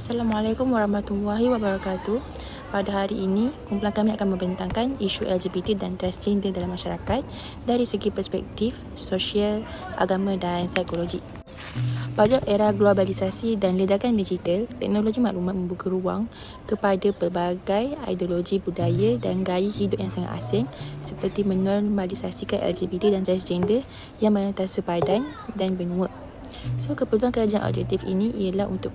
Assalamualaikum warahmatullahi wabarakatuh. Pada hari ini, kumpulan kami akan membentangkan isu LGBT dan transgender dalam masyarakat dari segi perspektif sosial, agama dan psikologi. Pada era globalisasi dan ledakan digital, teknologi maklumat membuka ruang kepada pelbagai ideologi budaya dan gaya hidup yang sangat asing seperti menormalisasikan LGBT dan transgender yang menentang sepadan dan benua. So, keperluan kajian objektif ini ialah untuk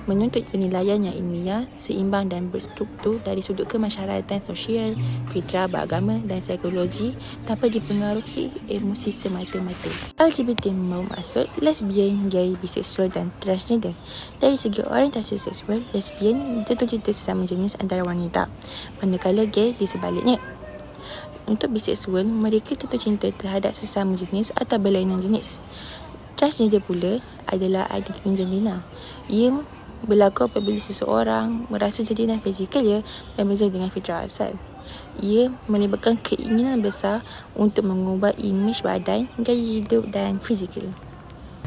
menuntut penilaian yang ilmiah, seimbang dan berstruktur dari sudut kemasyarakatan sosial, fitrah, beragama dan psikologi tanpa dipengaruhi emosi semata-mata. LGBT bermaksud lesbian, gay, biseksual dan transgender. Dari segi orientasi seksual, lesbian jatuh cinta sesama jenis antara wanita, manakala gay di sebaliknya. Untuk biseksual, mereka jatuh cinta terhadap sesama jenis atau berlainan jenis. Transgender pula adalah identiti jendina. Ia berlaku apabila seseorang merasa jendina fizikalnya berbeza dengan fitrah asal. Ia melibatkan keinginan besar untuk mengubah imej badan, gaya hidup dan fizikal.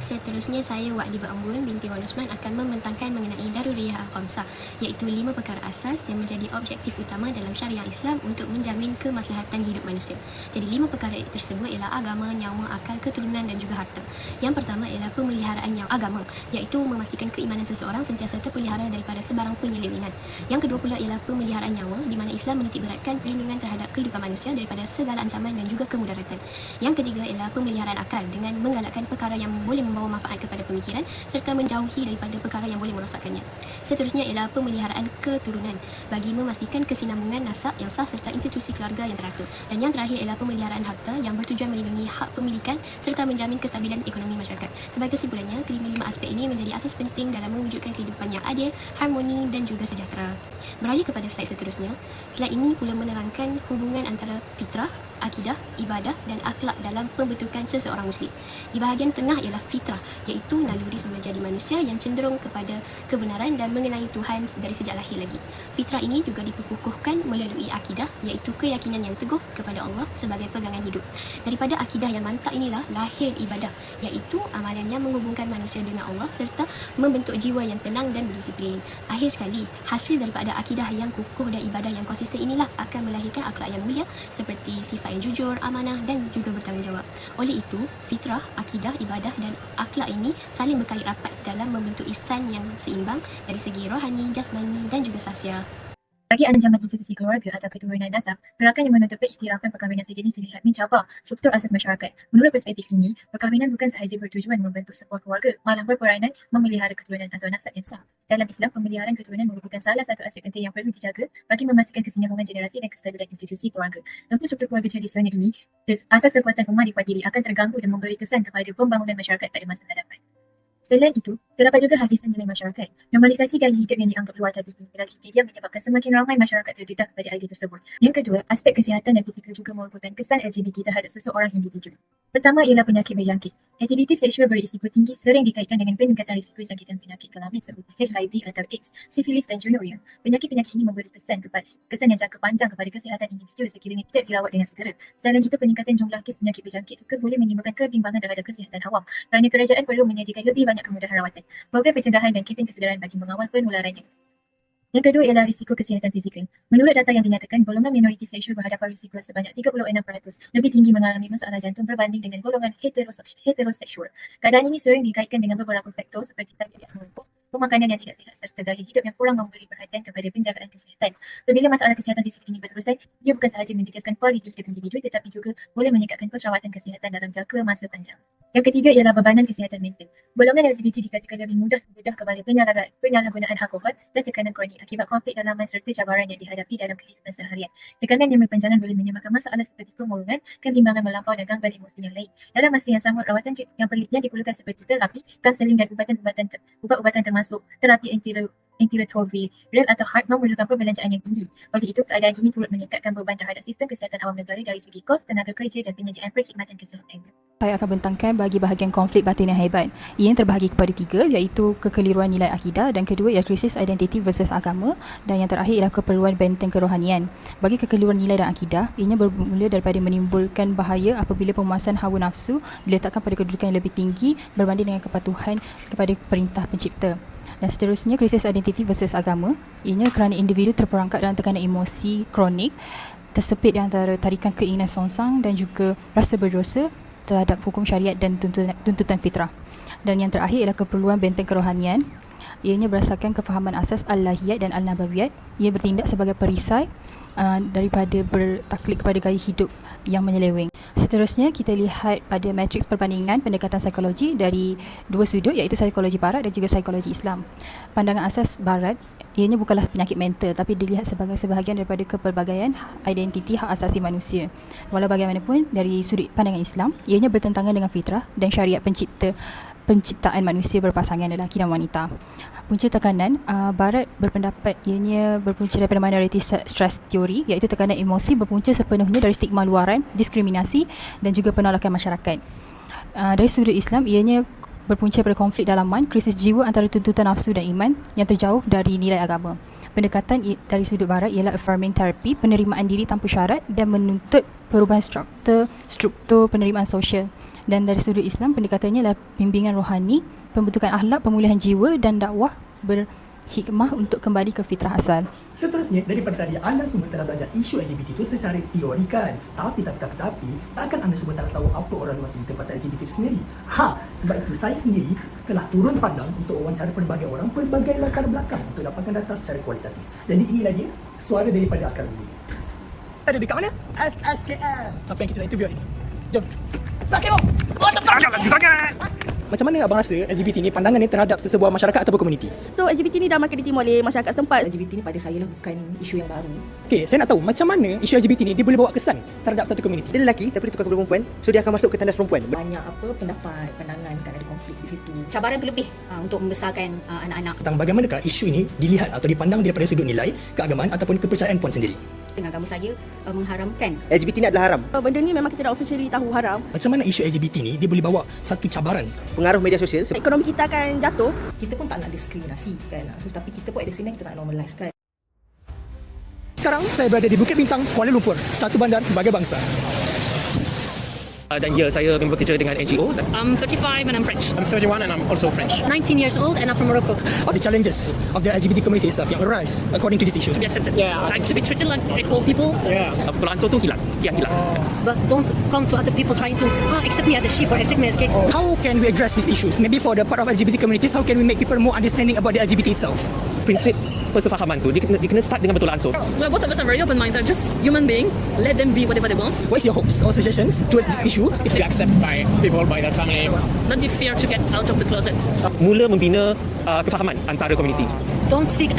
Seterusnya, saya Wa'libah Ambun binti Wan Osman akan membentangkan mengenai Daruriyah Al-Khamsah, iaitu 5 perkara asas yang menjadi objektif utama dalam syariah Islam untuk menjamin kemaslahatan hidup manusia. Jadi 5 perkara tersebut ialah agama, nyawa, akal, keturunan dan juga harta. Yang pertama ialah pemeliharaan nyawa agama, iaitu memastikan keimanan seseorang sentiasa terpelihara daripada sebarang penyelewengan. Yang kedua pula ialah pemeliharaan nyawa, di mana Islam menitikberatkan perlindungan terhadap kehidupan manusia daripada segala ancaman dan juga kemudaratan. Yang ketiga ialah pemeliharaan akal, dengan menggalakkan perkara yang boleh membawa manfaat kepada pemikiran serta menjauhi daripada perkara yang boleh merosakkannya. Seterusnya ialah pemeliharaan keturunan, bagi memastikan kesinambungan nasab yang sah serta institusi keluarga yang teratur. Dan yang terakhir ialah pemeliharaan harta yang bertujuan melindungi hak pemilikan serta menjamin kestabilan ekonomi masyarakat. Sebagai kesimpulannya, kelima-lima aspek ini menjadi asas penting dalam mewujudkan kehidupan yang adil, harmoni dan juga sejahtera. Beralih kepada slide seterusnya. Slide ini pula menerangkan hubungan antara fitrah, akidah, ibadah dan akhlak dalam pembentukan seseorang Muslim. Di bahagian tengah ialah fitrah, iaitu naluri menjadi manusia yang cenderung kepada kebenaran dan mengenai Tuhan dari sejak lahir lagi. Fitrah ini juga diperkukuhkan melalui akidah, iaitu keyakinan yang teguh kepada Allah sebagai pegangan hidup. Daripada akidah yang mantap inilah lahir ibadah, iaitu amalan yang menghubungkan manusia dengan Allah serta membentuk jiwa yang tenang dan berdisiplin. Akhir sekali, hasil daripada akidah yang kukuh dan ibadah yang konsisten inilah akan melahirkan akhlak yang mulia seperti sifat yang jujur, amanah dan juga bertanggungjawab. Oleh itu, fitrah, akidah, ibadah dan akhlak ini saling berkait rapat dalam membentuk ihsan yang seimbang dari segi rohani, jasmani dan juga sosial. Bagi ancaman institusi keluarga atau keturunan nasab, gerakan yang menutup iktirafan perkahwinan sejenis dilihat mencabar struktur asas masyarakat. Menurut perspektif ini, perkahwinan bukan sahaja bertujuan membentuk sebuah keluarga, malah berperanan memelihara keturunan atau nasab yang sah. Dalam Islam, pemeliharaan keturunan merupakan salah satu aspek penting yang perlu dijaga bagi memastikan kesinambungan generasi dan kestabilan institusi keluarga. Dalam struktur keluarga tradisional ini, asas kekuatan umat dikuatiri akan terganggu dan memberi kesan kepada pembangunan masyarakat pada masa hadapan. Selain itu, terdapat juga hafisan nilai masyarakat. Normalisasi gaya hidup yang dianggap luar tabi'i melalui media menyebabkan semakin ramai masyarakat terdedah kepada idea tersebut. Yang kedua, aspek kesihatan dan fizikal juga merupakan kesan LGBT terhadap seseorang individu. Pertama ialah penyakit berjangkit. Aktiviti seksual berisiko tinggi sering dikaitkan dengan peningkatan risiko jangkitan penyakit kelamin seperti HIV atau AIDS, sifilis dan gonorrhea. Penyakit-penyakit ini memberi kesan yang jangka panjang kepada kesihatan individu sekiranya tidak dirawat dengan segera. Selain itu, peningkatan jumlah kes penyakit berjangkit juga boleh menimbulkan kebimbangan terhadap kesihatan awam kerana kerajaan perlu menyediakan lebih banyak kemudahan rawatan, program pencegahan dan kempen kesedaran bagi mengawal penularannya. Yang kedua ialah risiko kesihatan fizikal. Menurut data yang dinyatakan, golongan minoriti seksual berhadapan risiko sebanyak 36% lebih tinggi mengalami masalah jantung berbanding dengan golongan heteroseksual. Keadaan ini sering dikaitkan dengan beberapa faktor seperti tabiat merokok, pemakanan yang tidak sihat serta gaya hidup yang kurang memberi perhatian kepada penjagaan kesihatan. Apabila masalah kesihatan fisik ini berterusan, ia bukan sahaja meningkatkan kualiti hidup individu tetapi juga boleh meningkatkan perawatan kesihatan dalam jangka masa panjang. Yang ketiga ialah bebanan kesihatan mental. Golongan LGBT dikatakan lebih mudah terdedah kepada penyalahgunaan alkohol dan tekanan kronik akibat konflik dalaman serta cabaran yang dihadapi dalam kehidupan seharian. Tekanan yang berpanjangan boleh menyebabkan masalah seperti kemurungan, kebimbangan melampau dan gangguan emosi yang lain. Dalam masa yang sama, rawatan yang diperlukan seperti terapi, kaunseling dan ubat-ubatan termasuk terapi antiretroviral atau HEART memerlukan perbelanjaan yang tinggi. Oleh itu, keadaan ini turut meningkatkan beban terhadap sistem kesihatan awam negara dari segi kos, tenaga kerja dan penyediaan perkhidmatan kesihatan. Saya akan bentangkan bagi bahagian konflik batin yang hebat. Ia terbahagi kepada 3, iaitu kekeliruan nilai akidah, dan kedua ialah krisis identiti versus agama, dan yang terakhir ialah keperluan benteng kerohanian. Bagi kekeliruan nilai dan akidah, ianya bermula daripada menimbulkan bahaya apabila pemuasan hawa nafsu diletakkan pada kedudukan yang lebih tinggi berbanding dengan kepatuhan kepada perintah pencipta. Dan seterusnya, krisis identiti versus agama. Ianya kerana individu terperangkap dalam tekanan emosi kronik, tersepit di antara tarikan keinginan songsang dan juga rasa berdosa terhadap hukum syariat dan tuntutan fitrah. Dan yang terakhir ialah keperluan benteng kerohanian. Ianya berdasarkan kefahaman asas al-lahiyat dan al-nabawiyat. Ia bertindak sebagai perisai daripada bertaklid kepada gaya hidup yang menyeleweng. Seterusnya, kita lihat pada matriks perbandingan pendekatan psikologi dari dua sudut, iaitu psikologi barat dan juga psikologi Islam. Pandangan asas barat, ianya bukanlah penyakit mental tapi dilihat sebagai sebahagian daripada kepelbagaian identiti hak asasi manusia. Walau bagaimanapun, dari sudut pandangan Islam, ianya bertentangan dengan fitrah dan syariat penciptaan manusia berpasangan lelaki dan wanita. Punca tekanan, Barat berpendapat ianya berpunca daripada minority stress theory, iaitu tekanan emosi berpunca sepenuhnya dari stigma luaran, diskriminasi dan juga penolakan masyarakat. Dari sudut Islam, ianya berpunca daripada konflik dalaman, krisis jiwa antara tuntutan nafsu dan iman yang terjauh dari nilai agama. Pendekatan dari sudut Barat ialah affirming therapy, penerimaan diri tanpa syarat dan menuntut perubahan struktur penerimaan sosial. Dan dari sudut Islam, pendekatannya adalah bimbingan rohani, pembentukan akhlak, pemulihan jiwa dan dakwah berhikmah untuk kembali ke fitrah asal. Seterusnya, daripada tadi anda semua telah belajar isu LGBT itu secara teorikan. Tapi, takkan anda semua tak tahu apa orang luar cerita pasal LGBT itu sendiri. Sebab itu saya sendiri telah turun padang untuk wawancara pelbagai orang, pelbagai latar belakang untuk dapatkan data secara kualitatif. Jadi inilah dia suara daripada akar bumi. Ada dekat mana? FSKM. Siapa yang kita nak interview hari ini? Jom. Basketball! Oh, cepat! Sangat! Macam mana abang rasa LGBT ni pandangan ni terhadap sesebuah masyarakat ataupun komuniti? So LGBT ni dah makin diterima oleh masyarakat setempat. LGBT ni pada saya lah bukan isu yang baru. Okey, saya nak tahu macam mana isu LGBT ni dia boleh bawa kesan terhadap satu komuniti. Dia lelaki tapi dia tukar kepada perempuan, so dia akan masuk ke tandas perempuan. Banyak pendapat, pandangan, kan ada konflik di situ. Cabaran terlebih untuk membesarkan anak-anak. Tentang bagaimanakah isu ini dilihat atau dipandang daripada sudut nilai, keagamaan ataupun kepercayaan puan sendiri. Dengan agama saya mengharamkan LGBT ni adalah haram. Benda ni memang kita dah officially tahu haram. Macam mana isu LGBT ni dia boleh bawa satu cabaran? Pengaruh media sosial. Ekonomi kita akan jatuh. Kita pun tak nak diskriminasi kan. So tapi kita pun at the same time kita nak normalise kan. Sekarang saya berada di Bukit Bintang, Kuala Lumpur, satu bandar sebagai bangsa. Dan ya, saya bekerja dengan NGO. I'm 35 and I'm French. I'm 31 and I'm also French. 19 years old and I'm from Morocco. What are the challenges of the LGBT community itself yang arise according to this issue? To be accepted. Yeah. Like to be treated like equal people. Yeah. Kalau ansur tu hilang, kian hilang. But don't come to other people trying to accept me as a sheep or accept me as gay. How can we address these issues? Maybe for the part of LGBT communities, how can we make people more understanding about the LGBT itself? Prinsip persefahaman tu dia kena start dengan betul ansur. Well, both of us are very open-minded. Just human being. Let them be whatever they want. What is your hopes or suggestions towards this issue? To be accepted by people, by their family. Don't be fear to get out of the closet. Mula membina kefahaman antara komuniti. Don't seek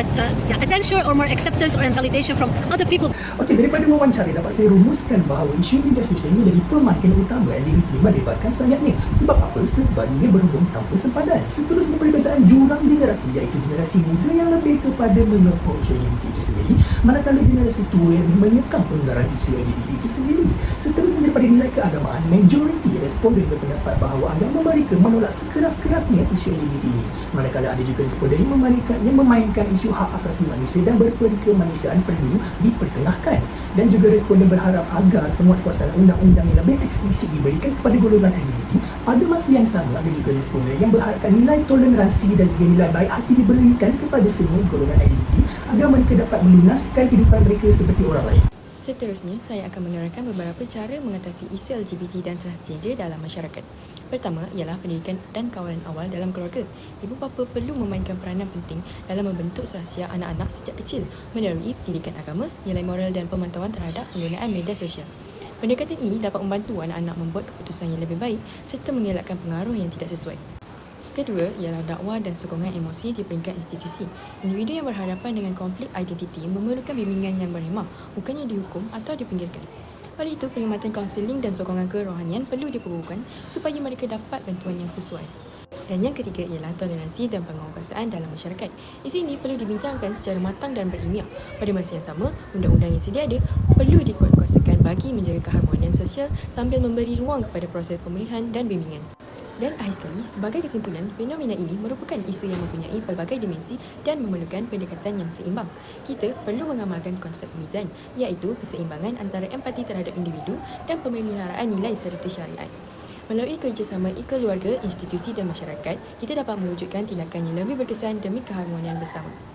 attention or more acceptance or validation from other people. Okey, daripada wawancara dapat saya rumuskan bahawa isu media sosial menjadi pemakan utama LGBT melibatkan sangatnya. Sebab apa? Sebab ia berhubung tanpa sempadan. Seterusnya perbezaan jurang generasi, iaitu generasi muda yang lebih kepada menyokong isu LGBT itu sendiri, manakala generasi tua yang lebih menyekam penularan isu LGBT itu sendiri. Seterusnya daripada nilai keagamaan, majoriti responden berpendapat bahawa agama mereka menolak sekeras-kerasnya isu LGBT ini. Manakala ada juga responden yang memainkan isu hak asasi manusia dan berperkemanusiaan perlu dipertengahkan. Dan juga responden berharap agar penguatkuasaan undang-undang yang lebih eksplisit diberikan kepada golongan LGBT. Pada masa yang sama, ada juga responden yang berharapkan nilai toleransi dan juga nilai baik hati diberikan kepada semua golongan LGBT agar mereka dapat melunaskan kehidupan mereka seperti orang lain. Seterusnya, saya akan menerangkan beberapa cara mengatasi isu LGBT dan transgender dalam masyarakat. Pertama ialah pendidikan dan kawalan awal dalam keluarga. Ibu bapa perlu memainkan peranan penting dalam membentuk sahsiah anak-anak sejak kecil melalui pendidikan agama, nilai moral dan pemantauan terhadap penggunaan media sosial. Pendekatan ini dapat membantu anak-anak membuat keputusan yang lebih baik serta mengelakkan pengaruh yang tidak sesuai. Kedua ialah dakwah dan sokongan emosi di peringkat institusi. Individu yang berhadapan dengan konflik identiti memerlukan bimbingan yang berhemah, bukannya dihukum atau dipinggirkan. Oleh itu, perkhidmatan kaunseling dan sokongan kerohanian perlu diperlukan supaya mereka dapat bantuan yang sesuai. Dan yang ketiga ialah toleransi dan penguatkuasaan dalam masyarakat. Isu ini perlu dibincangkan secara matang dan berilmiah. Pada masa yang sama, undang-undang yang sedia ada perlu dikuatkuasakan bagi menjaga keharmonian sosial sambil memberi ruang kepada proses pemulihan dan bimbingan. Dan akhir sekali, sebagai kesimpulan, fenomena ini merupakan isu yang mempunyai pelbagai dimensi dan memerlukan pendekatan yang seimbang. Kita perlu mengamalkan konsep mizan, iaitu keseimbangan antara empati terhadap individu dan pemeliharaan nilai serta syariat. Melalui kerjasama keluarga, institusi dan masyarakat, kita dapat mewujudkan tindakan yang lebih berkesan demi keharmonian bersama.